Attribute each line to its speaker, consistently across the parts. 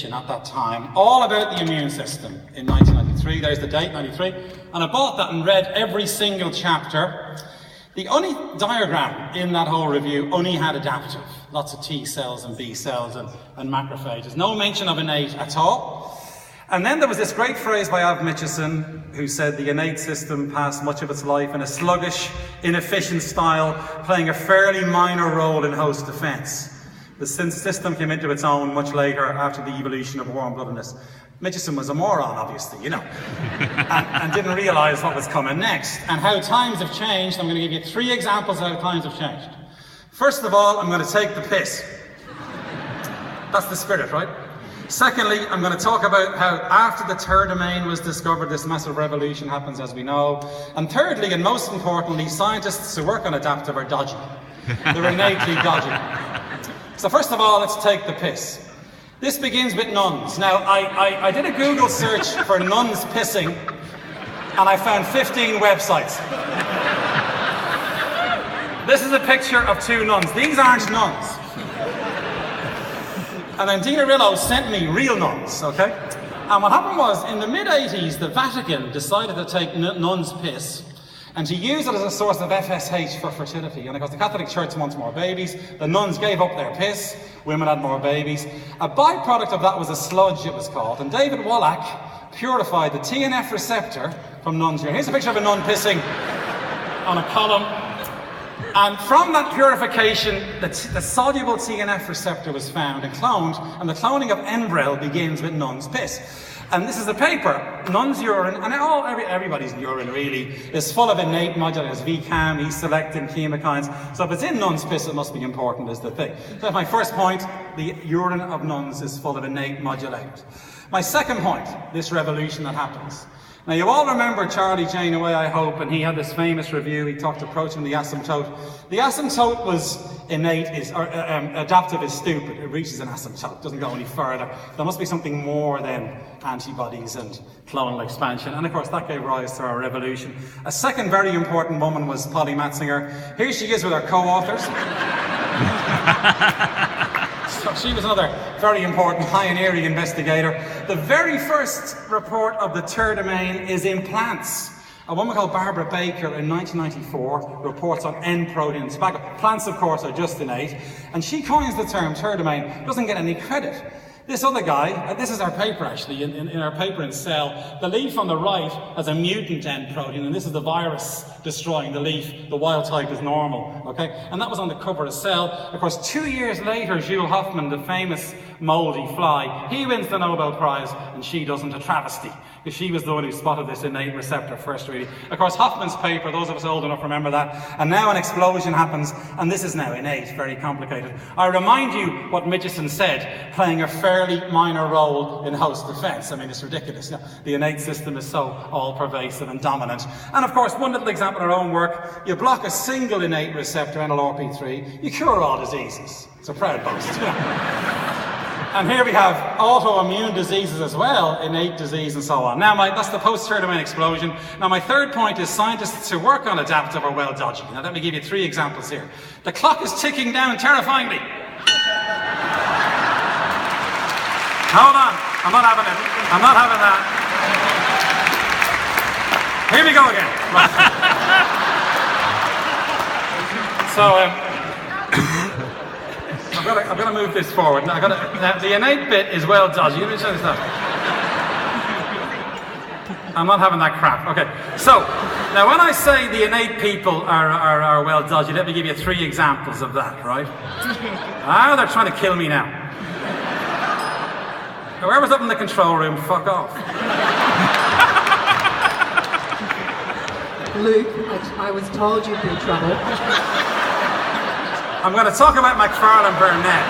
Speaker 1: at that time, all about the immune system in 1993. There's the date, 93. And I bought that and read every single chapter. The only diagram in that whole review only had adaptive. Lots of T cells and B cells and macrophages. No mention of innate at all. And then there was this great phrase by Av Mitchison, who said the innate system passed much of its life in a sluggish, inefficient style, playing a fairly minor role in host defense. The system came into its own much later after the evolution of warm-bloodedness. Mitchison was a moron, obviously, you know, and didn't realize what was coming next. And how times have changed, I'm going to give you 3 examples of how times have changed. First of all, I'm going to take the piss. That's the spirit, right? Secondly, I'm going to talk about how after the third domain was discovered, this massive revolution happens, as we know. And thirdly, and most importantly, scientists who work on adaptive are dodgy. They're innately dodgy. So first of all, let's take the piss. This begins with nuns. Now, I did a Google search for nuns pissing, and I found 15 websites. This is a picture of 2 nuns. These aren't nuns. And then Dina Rillo sent me real nuns, okay? And what happened was, in the mid-80s, the Vatican decided to take nuns' piss and to use it as a source of FSH for fertility. And of course, the Catholic Church wants more babies. The nuns gave up their piss. Women had more babies. A byproduct of that was a sludge, it was called. And David Wallach purified the TNF receptor from nuns' urine. Here's a picture of a nun pissing on a column. And from that purification, the soluble TNF receptor was found and cloned, and the cloning of embryo begins with nun's piss. And this is a paper. Nun's urine, and everybody's urine really, is full of innate modulators, VCAM, E-selectin, chemokines. So if it's in nun's piss, it must be important, is the thing. So that's my first point. The urine of nuns is full of innate modulators. My second point, this revolution that happens. Now, you all remember Charlie Janeway, I hope, and he had this famous review. He talked approaching the asymptote. The asymptote was innate, adaptive is stupid. It reaches an asymptote, doesn't go any further. There must be something more than antibodies and clonal expansion. And of course, that gave rise to our revolution. A second very important woman was Polly Matzinger. Here she is with her co-authors. So she was another very important pioneering investigator. The very first report of the third domain is in plants. A woman called Barbara Baker in 1994 reports on N protein in tobacco. Plants, of course, are just innate. And she coins the term third domain, doesn't get any credit. This other guy, this is our paper actually, in our paper in Cell. The leaf on the right has a mutant N protein, and this is the virus destroying the leaf. The wild type is normal, okay? And that was on the cover of Cell. Of course, 2 years later, Jules Hoffmann, the famous moldy fly, he wins the Nobel Prize, and she doesn't, a travesty. Because she was the one who spotted this innate receptor first, really. Of course, Hoffmann's paper, those of us old enough remember that. And now an explosion happens, and this is now innate, very complicated. I remind you what Mitchison said, playing a fairly minor role in host defense. I mean, it's ridiculous. You know, the innate system is so all-pervasive and dominant. And of course, one little example in our own work, you block a single innate receptor, NLRP3, you cure all diseases. It's a proud boast. You know. And here we have autoimmune diseases as well, innate disease and so on. Now, that's the post-third domain explosion. Now, my third point is scientists who work on adaptive are well dodgy. Now, let me give you 3 examples here. The clock is ticking down terrifyingly. Hold on, I'm not having it. I'm not having that. Here we go again. Right. So, I've got to move this forward. Now, the innate bit is well dodgy. Let me show you stuff. I'm not having that crap. Okay. So, now when I say the innate people are well dodgy, let me give you 3 examples of that, right? They're trying to kill me now. Whoever's up in the control room, fuck off.
Speaker 2: Luke, I was told you'd be in trouble.
Speaker 1: I'm going to talk about McFarlane Burnett.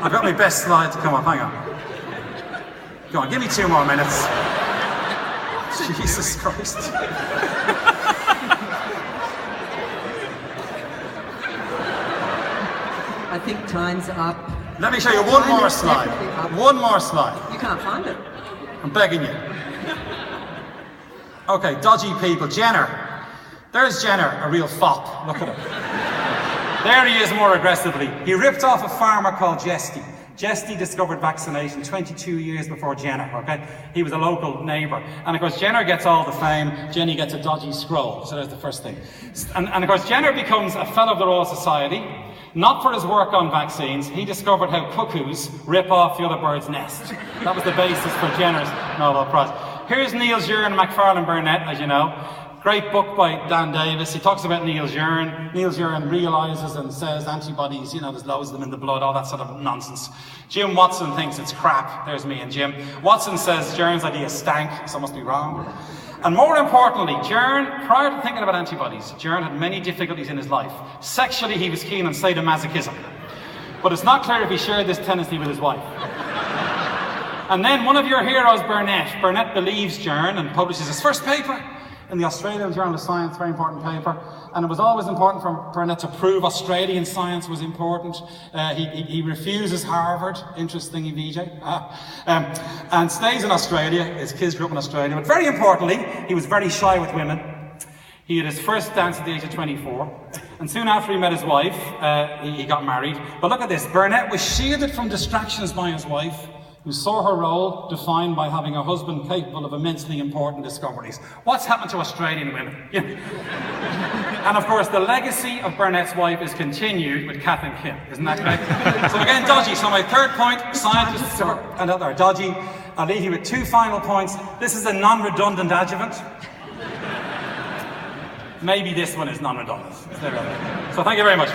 Speaker 1: I've got my best slide to come up, hang on. Go on, give me 2 more minutes. Jesus Christ.
Speaker 2: I think time's up.
Speaker 1: Let me show you one more slide. One more slide.
Speaker 2: You can't find it.
Speaker 1: I'm begging you. Okay, dodgy people. Jenner. There's Jenner, a real fop. Look at her. There he is more aggressively. He ripped off a farmer called Jesty. Jesty discovered vaccination 22 years before Jenner, okay? He was a local neighbour. And of course, Jenner gets all the fame, Jenny gets a dodgy scroll. So there's the first thing. And of course, Jenner becomes a Fellow of the Royal Society, not for his work on vaccines. He discovered how cuckoos rip off the other bird's nest. That was the basis for Jenner's Nobel Prize. Here's Niels Uren Macfarlane Burnet, as you know. Great book by Dan Davis. He talks about Niels Uren. Niels Uren realises and says antibodies, you know, there's loads of them in the blood, all that sort of nonsense. Jim Watson thinks it's crap. There's me and Jim. Watson says Uren's idea stank, so it must be wrong. And more importantly, Uren, prior to thinking about antibodies, Uren had many difficulties in his life. Sexually, he was keen on sadomasochism. But it's not clear if he shared this tendency with his wife. And then one of your heroes, Burnet. Burnet believes Uren and publishes his first paper in the Australian Journal of Science, very important paper. And it was always important for Burnet to prove Australian science was important. He refuses Harvard, interesting VJ, and stays in Australia. His kids grew up in Australia. But very importantly, he was very shy with women. He had his first dance at the age of 24. And soon after he met his wife, he got married. But look at this, Burnet was shielded from distractions by his wife, who saw her role defined by having a husband capable of immensely important discoveries. What's happened to Australian women? And of course, the legacy of Burnet's wife is continued with Kath and Kim. Isn't that great? So again, dodgy. So my third point, scientists are dodgy. I'll leave you with 2 final points. This is a non-redundant adjuvant. Maybe this one is non-redundant. So thank you very much.